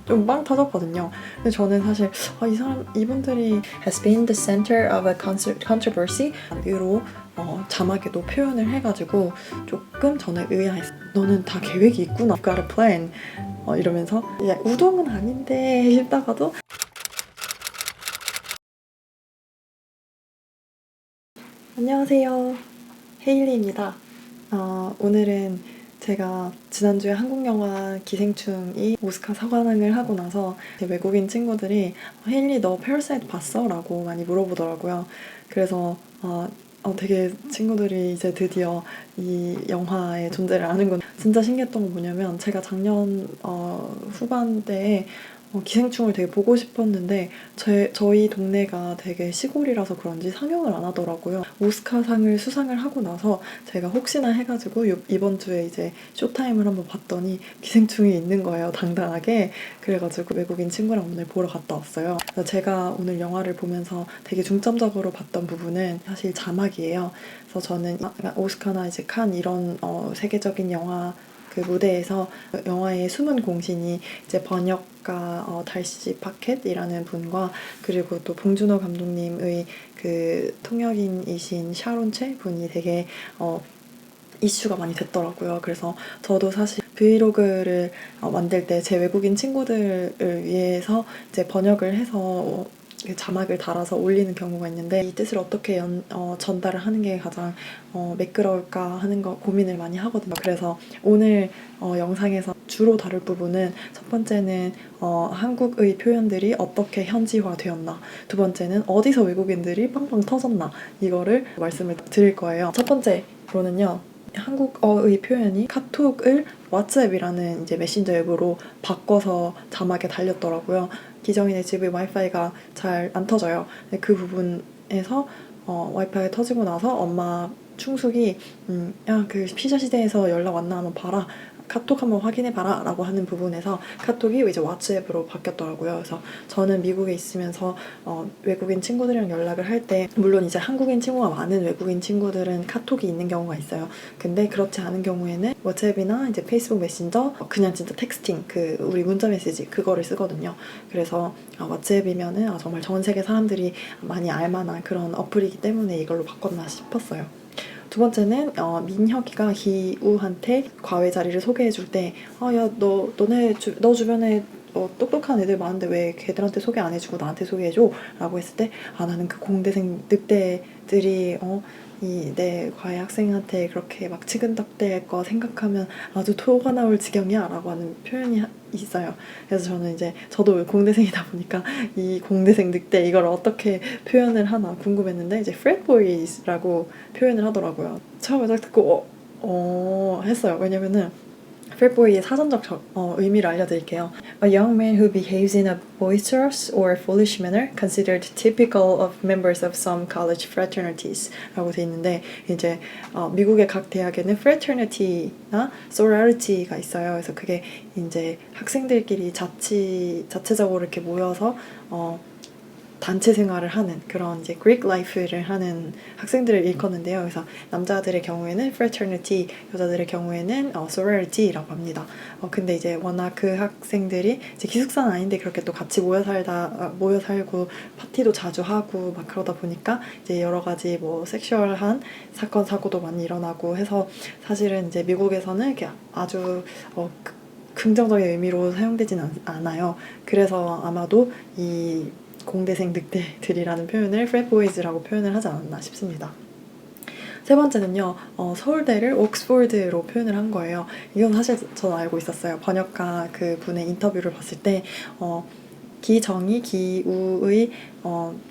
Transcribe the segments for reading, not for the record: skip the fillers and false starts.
좀 빵 터졌거든요. 근데 저는 사실 이분들이 has been the center of a controversy 으로 자막에도 표현을 해가지고 조금 저는 의아했어요. 너는 다 계획이 있구나. You've got a plan. 이러면서 야, 우동은 아닌데 싶다가도 안녕하세요. 헤일리입니다. 오늘은 제가 지난주에 한국 영화 기생충이 오스카 사관왕을 하고 나서 제 외국인 친구들이 헤일리 너 패러사이트 봤어? 라고 많이 물어보더라고요. 그래서 되게 친구들이 이제 드디어 이 영화의 존재를 아는구나. 진짜 신기했던 건 뭐냐면 제가 작년 후반대에 기생충을 되게 보고 싶었는데 저희 동네가 되게 시골이라서 그런지 상영을 안 하더라고요. 오스카상을 수상을 하고 나서 제가 혹시나 해가지고 이번 주에 이제 쇼타임을 한번 봤더니 기생충이 있는 거예요, 당당하게. 그래가지고 외국인 친구랑 오늘 보러 갔다 왔어요. 제가 오늘 영화를 보면서 되게 중점적으로 봤던 부분은 사실 자막이에요. 그래서 저는 오스카나 이제 칸 이런 세계적인 영화 그 무대에서 영화의 숨은 공신이 이제 번역가 달씨 파켓이라는 분과 그리고 또 봉준호 감독님의 그 통역인이신 샤론 채 분이 되게 이슈가 많이 됐더라고요. 그래서 저도 사실 브이로그를 만들 때 제 외국인 친구들을 위해서 이제 번역을 해서 자막을 달아서 올리는 경우가 있는데 이 뜻을 어떻게 전달을 하는 게 가장 매끄러울까 하는 거 고민을 많이 하거든요. 그래서 오늘 영상에서 주로 다룰 부분은 첫 번째는 한국의 표현들이 어떻게 현지화되었나, 두 번째는 어디서 외국인들이 빵빵 터졌나, 이거를 말씀을 드릴 거예요. 첫 번째로는요, 한국어의 표현이 카톡을 왓츠앱이라는 이제 메신저 앱으로 바꿔서 자막에 달렸더라고요. 기정이네 집에 와이파이가 잘 안 터져요. 그 부분에서 와이파이가 터지고 나서 엄마 충숙이 야, 그 피자 시대에서 연락 왔나 한번 봐라. 카톡 한번 확인해봐라 라고 하는 부분에서 카톡이 이제 왓츠앱으로 바뀌었더라고요. 그래서 저는 미국에 있으면서 외국인 친구들이랑 연락을 할 때 물론 이제 한국인 친구가 많은 외국인 친구들은 카톡이 있는 경우가 있어요. 근데 그렇지 않은 경우에는 왓츠앱이나 이제 페이스북 메신저 그냥 진짜 텍스팅 그 우리 문자 메시지 그거를 쓰거든요. 그래서 왓츠앱이면은 정말 전 세계 사람들이 많이 알만한 그런 어플이기 때문에 이걸로 바꿨나 싶었어요. 두 번째는 민혁이가 기우한테 과외 자리를 소개해줄 때 야, 너 주변에 똑똑한 애들 많은데 왜 걔들한테 소개 안 해주고 나한테 소개해줘? 라고 했을 때 나는 그 공대생 늑대들이 이 내 과외 학생한테 그렇게 막 치근덕댈 거 생각하면 아주 토가 나올 지경이야 라고 하는 표현이 있어요. 그래서 저는 이제 저도 공대생이다 보니까 이 공대생 늑대 이걸 어떻게 표현을 하나 궁금했는데 이제 fratboys라고 표현을 하더라고요. 처음에 딱 듣고 했어요. 왜냐면은 fratboy의 사전적 의미를 알려드릴게요. A young man who behaves in a boisterous or foolish manner considered typical of members of some college fraternities 라고 돼 있는데 이제 미국의 각 대학에는 fraternity나 sorority가 있어요. 그래서 그게 이제 학생들끼리 자체적으로 이렇게 모여서 단체 생활을 하는 그런 이제 Greek life를 하는 학생들을 일컫는데요. 그래서 남자들의 경우에는 fraternity, 여자들의 경우에는 sorority라고 합니다. 근데 이제 워낙 그 학생들이 이제 기숙사는 아닌데 그렇게 또 같이 모여 살고 파티도 자주 하고 막 그러다 보니까 이제 여러 가지 뭐 섹슈얼한 사건 사고도 많이 일어나고 해서 사실은 이제 미국에서는 이렇게 아주 긍정적인 의미로 사용되진 않아요. 그래서 아마도 이 공대생 늑대들이라는 표현을 fratboys라고 표현을 하지 않았나 싶습니다. 세 번째는요, 서울대를 옥스포드로 표현을 한 거예요. 이건 사실 저는 알고 있었어요. 번역가 그 분의 인터뷰를 봤을 때 기정이 기우의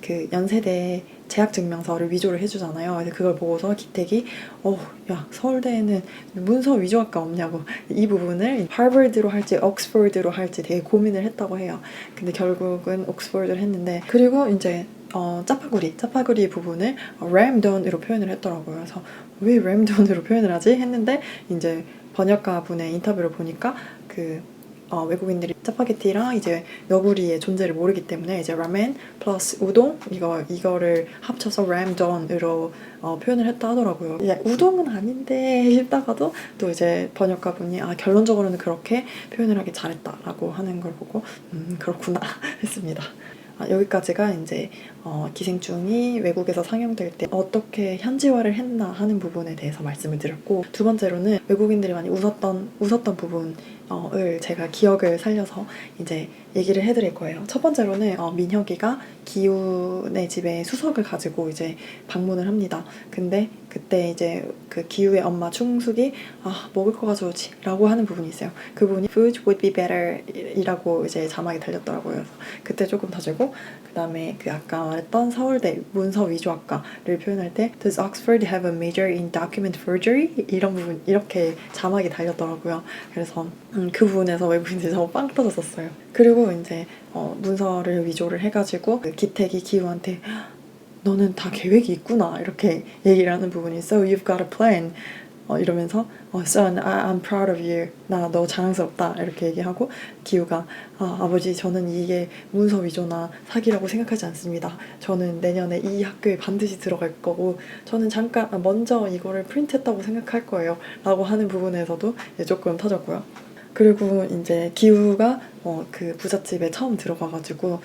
그 연세대 재학증명서를 위조를 해주잖아요. 그래서 그걸 보고서 기택이 야, 서울대에는 문서 위조학과 없냐고 이 부분을 하버드로 할지 옥스포드로 할지 되게 고민을 했다고 해요. 근데 결국은 옥스포드를 했는데 그리고 이제 짜파구리 부분을 램돈으로 표현을 했더라고요. 그래서 왜 램돈으로 표현을 하지? 했는데 이제 번역가 분의 인터뷰를 보니까 그 외국인들이 짜파게티랑 이제 너구리의 존재를 모르기 때문에 이제 라멘 플러스 우동 이거를 합쳐서 람돈으로 표현을 했다 하더라고요. 우동은 아닌데 싶다가도 또 이제 번역가분이 결론적으로는 그렇게 표현을 하기 잘했다라고 하는 걸 보고 그렇구나 했습니다. 여기까지가 이제 기생충이 외국에서 상영될 때 어떻게 현지화를 했나 하는 부분에 대해서 말씀을 드렸고, 두 번째로는 외국인들이 많이 웃었던 부분을 제가 기억을 살려서 이제 얘기를 해드릴 거예요. 첫 번째로는 민혁이가 기훈의 집에 수석을 가지고 이제 방문을 합니다. 근데 그때 이제 그 기훈의 엄마 충숙이 먹을 거 가져오지 라고 하는 부분이 있어요. 그 부분이 food would be better 이라고 이제 자막이 달렸더라고요. 그래서 그때 조금 터지고, 그 다음에 그 아까 말했던 서울대 문서 위조학과를 표현할 때 Does Oxford have a major in document forgery? 이런 부분 이렇게 자막이 달렸더라고요. 그래서 그 부분에서 외국인들이 너무 빵 터졌었어요. 그리고 이제 문서를 위조를 해가지고 그 기택이 기우한테 너는 다 계획이 있구나 이렇게 얘기를 하는 부분이 So you've got a plan 이러면서 Son, I'm proud of you. 나 너 자랑스럽다 이렇게 얘기하고, 기우가 아버지 저는 이게 문서 위조나 사기라고 생각하지 않습니다. 저는 내년에 이 학교에 반드시 들어갈 거고 저는 잠깐 먼저 이거를 프린트했다고 생각할 거예요 라고 하는 부분에서도 조금 터졌고요. 그리고 이제 기우가 그 부잣집에 처음 들어가가지고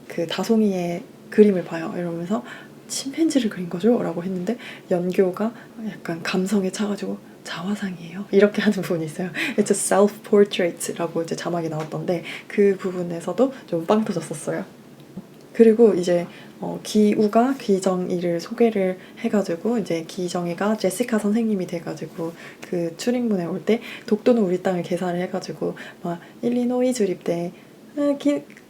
그 다송이의 그림을 봐요. 이러면서 침팬지를 그린 거죠? 라고 했는데 연교가 약간 감성에 차가지고 자화상이에요. 이렇게 하는 부분이 있어요. It's a self-portrait라고 이제 자막이 나왔던데 그 부분에서도 좀 빵 터졌었어요. 그리고 이제 기우가 기정이를 소개를 해가지고 이제 기정이가 제시카 선생님이 돼가지고 그 출입문에 올 때 독도는 우리 땅을 개사를 해가지고 막 일리노이 주립대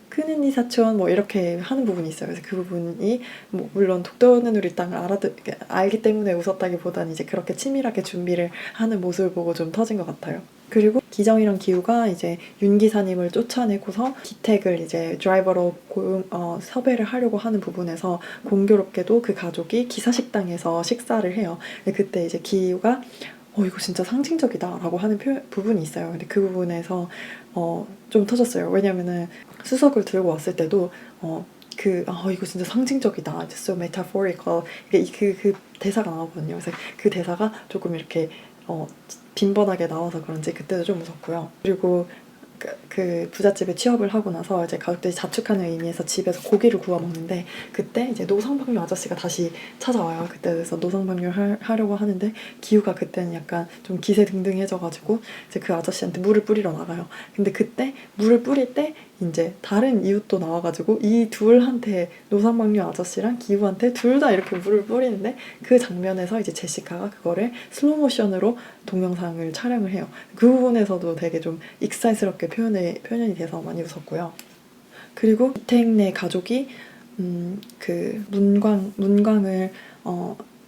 그는 이 사촌 뭐 이렇게 하는 부분이 있어요. 그래서 그 부분이 뭐 물론 독도는 우리 땅을 알기 때문에 웃었다기보다는 이제 그렇게 치밀하게 준비를 하는 모습을 보고 좀 터진 것 같아요. 그리고 기정이랑 기우가 이제 윤 기사님을 쫓아내고서 기택을 이제 드라이버로 섭외를 하려고 하는 부분에서 공교롭게도 그 가족이 기사식당에서 식사를 해요. 그때 이제 기우가 이거 진짜 상징적이다 라고 하는 부분이 있어요. 근데 그 부분에서 좀 터졌어요. 왜냐면은 수석을 들고 왔을 때도 이거 진짜 상징적이다. It's so metaphorical. 그 대사가 나오거든요. 그래서 그 대사가 조금 이렇게 빈번하게 나와서 그런지 그때도 좀 무섭고요. 그리고 그 부잣집에 취업을 하고 나서 이제 가족들이 자축하는 의미에서 집에서 고기를 구워 먹는데 그때 이제 노상방뇨 아저씨가 다시 찾아와요. 그때 그래서 노상방뇨를 하려고 하는데 기우가 그때는 약간 좀 기세등등해져가지고 이제 그 아저씨한테 물을 뿌리러 나가요. 근데 그때 물을 뿌릴 때 이제 다른 이웃도 나와가지고 이 둘한테 노상방뇨 아저씨랑 기우한테 둘 다 이렇게 물을 뿌리는데 그 장면에서 이제 제시카가 그거를 슬로모션으로 동영상을 촬영을 해요. 그 부분에서도 되게 좀 익살스럽게 표현이 돼서 많이 웃었고요. 그리고 이택네 가족이 그 문광을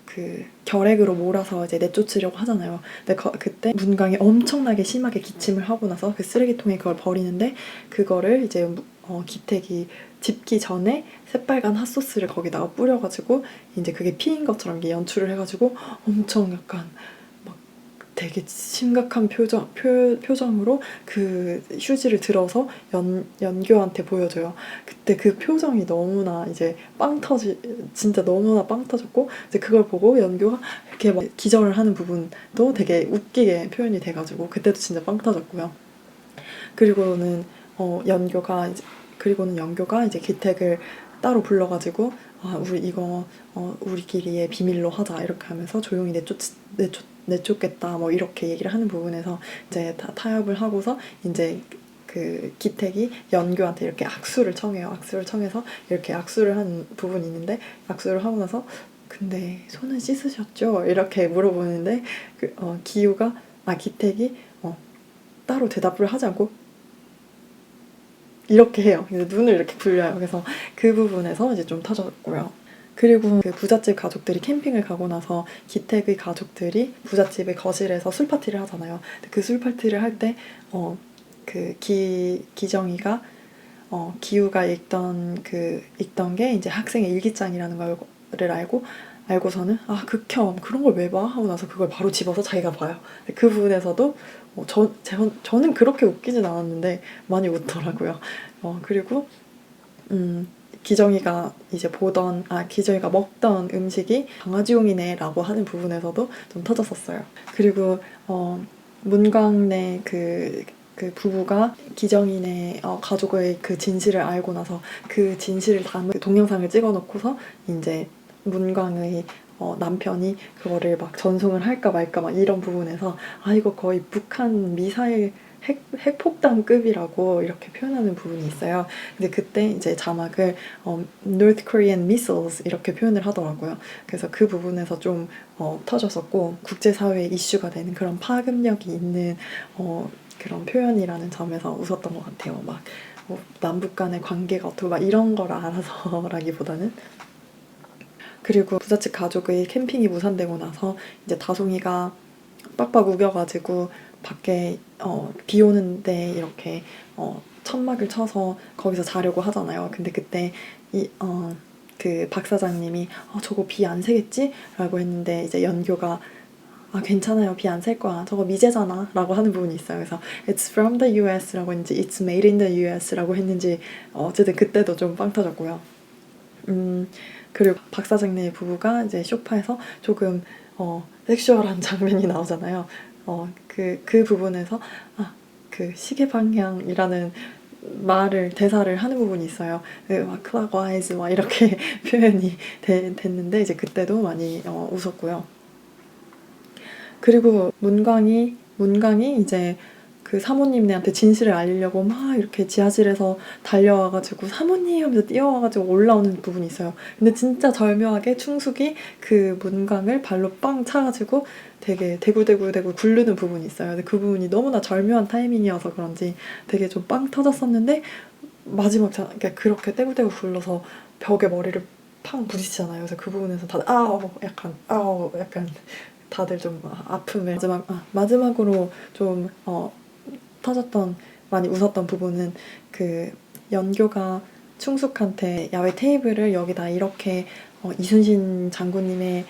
그 결핵으로 몰아서 이제 내쫓으려고 하잖아요. 근데 그때 문광이 엄청나게 심하게 기침을 하고 나서 그 쓰레기통에 그걸 버리는데 그거를 이제 기택이 집기 전에 새빨간 핫소스를 거기다가 뿌려가지고 이제 그게 피인 것처럼 이게 연출을 해가지고 엄청 약간 막 되게 심각한 표정으로 그 휴지를 들어서 연교한테 보여줘요. 그때 그 표정이 너무나 이제 진짜 너무나 빵 터졌고 이제 그걸 보고 연교가 이렇게 막 기절을 하는 부분도 되게 웃기게 표현이 돼가지고 그때도 진짜 빵 터졌고요. 그리고는 연교가 이제 기택을 따로 불러가지고 우리 이거 우리끼리의 비밀로 하자 이렇게 하면서 조용히 내쫓겠다 뭐 이렇게 얘기를 하는 부분에서 이제 다 타협을 하고서 이제 그 기택이 연교한테 이렇게 악수를 청해요. 악수를 청해서 이렇게 악수를 한 부분이 있는데 악수를 하고 나서 근데 손은 씻으셨죠? 이렇게 물어보는데 기택이 따로 대답을 하지 않고 이렇게 해요. 눈을 이렇게 굴려요. 그래서 그 부분에서 이제 좀 터졌고요. 그리고 그 부잣집 가족들이 캠핑을 가고 나서 기택의 가족들이 부잣집의 거실에서 술 파티를 하잖아요. 그 술 파티를 할 때 그 기정이가 기우가 읽던 게 이제 학생의 일기장이라는 거를 알고서는 극혐 그런 걸 왜 봐? 하고 나서 그걸 바로 집어서 자기가 봐요. 그 부분에서도 저는 그렇게 웃기진 않았는데 많이 웃더라고요. 그리고 기정이가 기정이가 먹던 음식이 강아지용이네라고 하는 부분에서도 좀 터졌었어요. 그리고 문광래 그 부부가 기정이네 가족의 그 진실을 알고 나서 그 진실을 담은 동영상을 찍어놓고서 이제 문광의 남편이 그거를 막 전송을 할까 말까 막 이런 부분에서 이거 거의 북한 미사일 핵폭탄급이라고 이렇게 표현하는 부분이 있어요. 근데 그때 이제 자막을 North Korean missiles 이렇게 표현을 하더라고요. 그래서 그 부분에서 좀 터졌었고 국제사회에 이슈가 되는 그런 파급력이 있는 그런 표현이라는 점에서 웃었던 것 같아요. 막 남북 간의 관계가 어떻고 막 이런 걸 알아서라기보다는. 그리고 부잣집 가족의 캠핑이 무산되고 나서 이제 다송이가 빡빡 우겨가지고 밖에 비 오는데 이렇게 천막을 쳐서 거기서 자려고 하잖아요. 근데 그때 그 박 사장님이 저거 비 안 새겠지? 라고 했는데 이제 연교가 괜찮아요. 비 안 셀 거야. 저거 미제잖아. 라고 하는 부분이 있어요. 그래서 It's from the US 라고 했는지 It's made in the US 라고 했는지 어쨌든 그때도 좀 빵 터졌고요. 그리고 박 사장님의 부부가 이제 소파에서 조금 섹슈얼한 장면이 나오잖아요. 그 부분에서 그 시계 방향이라는 대사를 하는 부분이 있어요. 막 clockwise 막 이렇게 표현이 됐는데 이제 그때도 많이 웃었고요. 그리고 문광이 이제 그 사모님네한테 진실을 알리려고 막 이렇게 지하실에서 달려와가지고 사모님 하면서 뛰어와가지고 올라오는 부분이 있어요. 근데 진짜 절묘하게 충숙이 그 문광을 발로 빵 차가지고 되게 대굴대굴 굴르는 부분이 있어요. 근데 그 부분이 너무나 절묘한 타이밍이어서 그런지 되게 좀 빵 터졌었는데 마지막 그러니까 그렇게 대굴대굴 굴러서 벽에 머리를 팡 부딪히잖아요. 그래서 그 부분에서 다들 약간 다들 좀 아픔을 마지막으로 좀 터졌던 많이 웃었던 부분은 그 연교가 충숙한테 야외 테이블을 여기다 이렇게 이순신 장군님의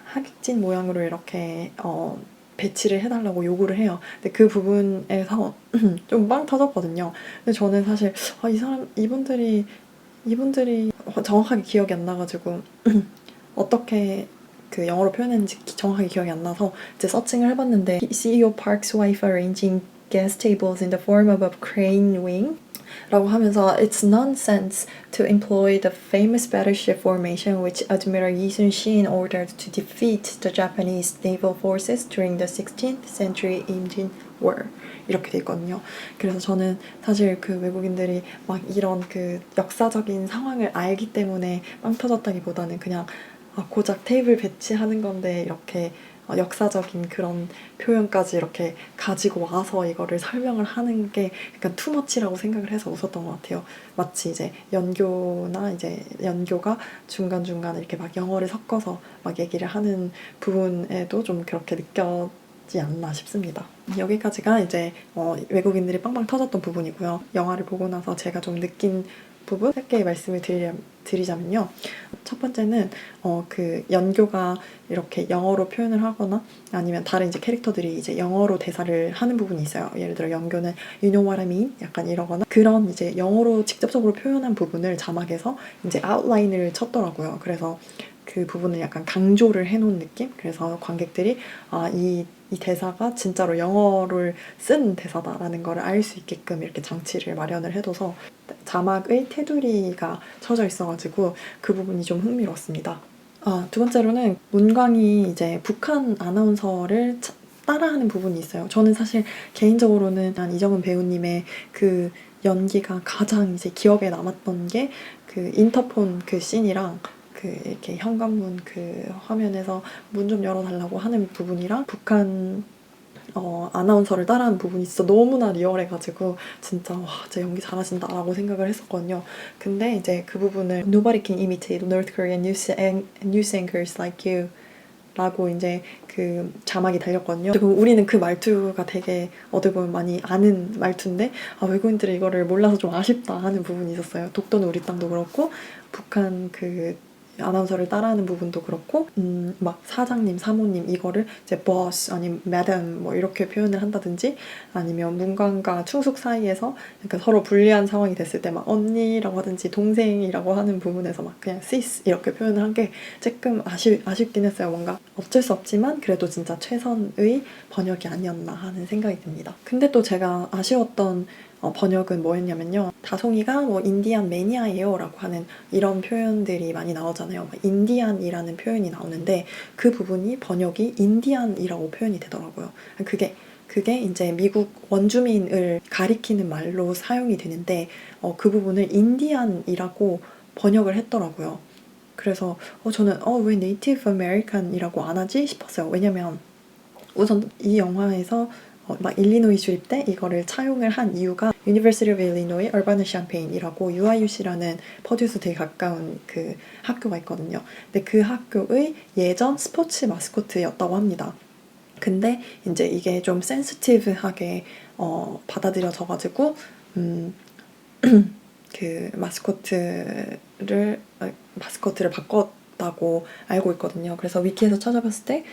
하객진 모양으로 이렇게 배치를 해달라고 요구를 해요. 근데 그 부분에서 좀 빵 터졌거든요. 근데 저는 사실 이분들이 정확하게 기억이 안 나가지고 어떻게 그 영어로 표현했는지 정확하게 기억이 안 나서 이제 서칭을 해봤는데 CEO Park's wife arranging guest tables in the form of a crane wing 라고 하면서 It's nonsense to employ the famous battleship formation which Admiral Yi Sun-shin ordered to defeat the Japanese naval forces during the 16th century Imjin War 이렇게 돼 있거든요. 그래서 저는 사실 그 외국인들이 막 이런 그 역사적인 상황을 알기 때문에 빵 터졌다기보다는 그냥 고작 테이블 배치하는 건데 이렇게 역사적인 그런 표현까지 이렇게 가지고 와서 이거를 설명을 하는 게 약간 투머치라고 생각을 해서 웃었던 것 같아요. 마치 이제 연교가 중간중간 이렇게 막 영어를 섞어서 막 얘기를 하는 부분에도 좀 그렇게 느껴지지 않나 싶습니다. 여기까지가 이제 외국인들이 빵빵 터졌던 부분이고요. 영화를 보고 나서 제가 좀 느낀 부분 3개 말씀을 드리자면요. 첫 번째는 그 연교가 이렇게 영어로 표현을 하거나 아니면 다른 이제 캐릭터들이 이제 영어로 대사를 하는 부분이 있어요. 예를 들어 연교는 You know what I mean? 약간 이러거나 그런 이제 영어로 직접적으로 표현한 부분을 자막에서 이제 아웃라인을 쳤더라고요. 그래서 그 부분을 약간 강조를 해놓은 느낌? 그래서 관객들이 이 대사가 진짜로 영어를 쓴 대사다라는 걸 알 수 있게끔 이렇게 장치를 마련을 해둬서 자막의 테두리가 쳐져 있어가지고 그 부분이 좀 흥미로웠습니다. 두 번째로는 문광이 이제 북한 아나운서를 따라하는 부분이 있어요. 저는 사실 개인적으로는 이정은 배우님의 그 연기가 가장 이제 기억에 남았던 게 그 인터폰 그 씬이랑 그 이렇게 현관문 그 화면에서 문 좀 열어달라고 하는 부분이랑 북한 아나운서를 따라하는 부분이 진짜 너무나 리얼해가지고 진짜 진짜 연기 잘하신다라고 생각을 했었거든요. 근데 이제 그 부분을 Nobody can imitate North Korean news anchors like you 라고 이제 그 자막이 달렸거든요. 그리고 우리는 그 말투가 되게 어떻게 보면 많이 아는 말투인데 외국인들이 이거를 몰라서 좀 아쉽다 하는 부분이 있었어요. 독도는 우리 땅도 그렇고 북한 그 아나운서를 따라하는 부분도 그렇고 막 사장님, 사모님 이거를 이제 boss 아니면 madam 뭐 이렇게 표현을 한다든지 아니면 문관과 충숙 사이에서 그러니까 서로 불리한 상황이 됐을 때 막 언니라고 하든지 동생이라고 하는 부분에서 막 그냥 sis 이렇게 표현을 한 게 조금 아쉽긴 했어요. 뭔가 어쩔 수 없지만 그래도 진짜 최선의 번역이 아니었나 하는 생각이 듭니다. 근데 또 제가 아쉬웠던 번역은 뭐였냐면요. 다송이가 뭐 인디안 매니아예요 라고 하는 이런 표현들이 많이 나오잖아요. 인디안이라는 표현이 나오는데 그 부분이 번역이 인디안이라고 표현이 되더라고요. 그게 이제 미국 원주민을 가리키는 말로 사용이 되는데 그 부분을 인디안이라고 번역을 했더라고요. 그래서 저는 왜 네이티브 아메리칸이라고 안 하지 싶었어요. 왜냐면 우선 이 영화에서 막 일리노이 주립 때 이거를 차용을 한 이유가 University of Illinois Urbana-Champaign이라고 UIUC라는 퍼듀스 되게 가까운 그 학교가 있거든요. 근데 그 학교의 예전 스포츠 마스코트였다고 합니다. 근데 이제 이게 좀 센시티브하게 받아들여져가지고 그 마스코트를 바꿨다고 알고 있거든요. 그래서 위키에서 찾아봤을 때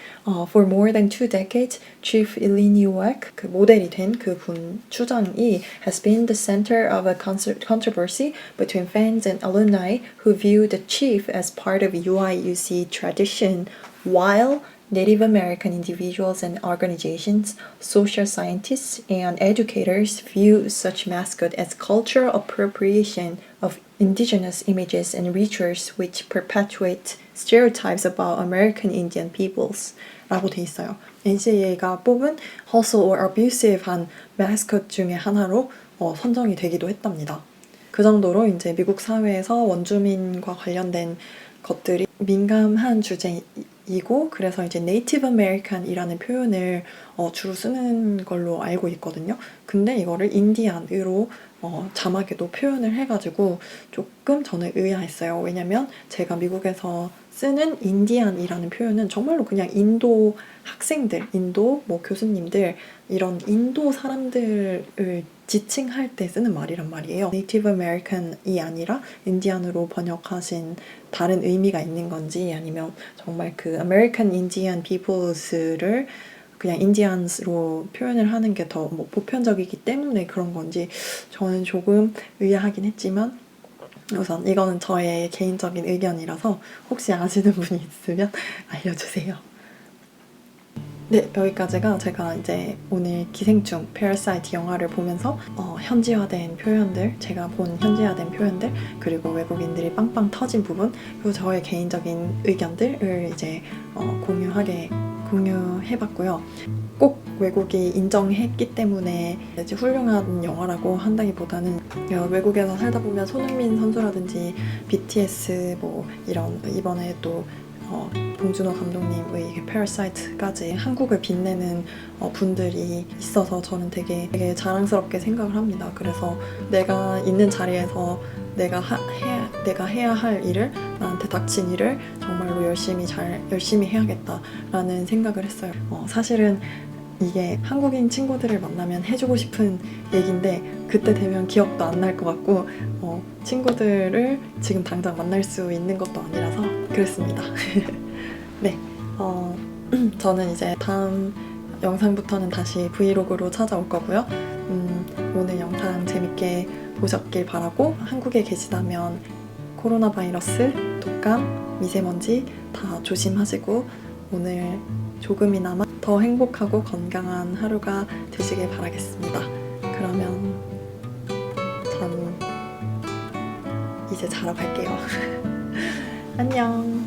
For more than 2 decades, Chief Illiniuek, 그 모델이 된 그 분 추장이 has been the center of a controversy between fans and alumni who view the chief as part of UIUC tradition, while Native American individuals and organizations, social scientists, and educators view such mascot as cultural appropriation of indigenous images and rituals which perpetuate stereotypes about American Indian peoples 라고 돼 있어요. NCAA가 뽑은 hostile or abusive한 마스컷 중에 하나로 선정이 되기도 했답니다. 그 정도로 이제 미국 사회에서 원주민과 관련된 것들이 민감한 주제이고 그래서 이제 네이티브 아메리칸이라는 표현을 주로 쓰는 걸로 알고 있거든요. 근데 이거를 인디안으로 자막에도 표현을 해가지고 조금 저는 의아했어요. 왜냐면 제가 미국에서 쓰는 인디안이라는 표현은 정말로 그냥 인도 학생들, 인도 뭐 교수님들 이런 인도 사람들을 지칭할 때 쓰는 말이란 말이에요. 네이티브 아메리칸이 아니라 인디안으로 번역하신 다른 의미가 있는 건지 아니면 정말 그 American Indian Peoples를 그냥 인디안스로 표현을 하는 게 더 뭐 보편적이기 때문에 그런 건지 저는 조금 의아하긴 했지만 우선 이거는 저의 개인적인 의견이라서 혹시 아시는 분이 있으면 알려주세요. 네, 여기까지가 제가 이제 오늘 기생충 Parasite 영화를 보면서 현지화된 표현들, 제가 본 현지화된 표현들, 그리고 외국인들이 빵빵 터진 부분, 그리고 저의 개인적인 의견들을 이제 공유해봤고요. 꼭 외국이 인정했기 때문에 이제 훌륭한 영화라고 한다기보다는 외국에서 살다 보면 손흥민 선수라든지 BTS 뭐 이런 이번에 또 봉준호 감독님의 패러사이트까지 한국을 빛내는 분들이 있어서 저는 되게 자랑스럽게 생각을 합니다. 그래서 내가 있는 자리에서 내가 해야 할 일을 나한테 닥친 일을 정말로 열심히 해야겠다라는 생각을 했어요. 사실은 이게 한국인 친구들을 만나면 해주고 싶은 얘기인데 그때 되면 기억도 안 날 것 같고 친구들을 지금 당장 만날 수 있는 것도 아니라서 그랬습니다. 네, 저는 이제 다음 영상부터는 다시 브이로그로 찾아올 거고요. 오늘 영상 재밌게 보셨길 바라고 한국에 계시다면 코로나 바이러스, 독감, 미세먼지 다 조심하시고 오늘 조금이나마 더 행복하고 건강한 하루가 되시길 바라겠습니다. 그러면 전 이제 자러 갈게요. 안녕.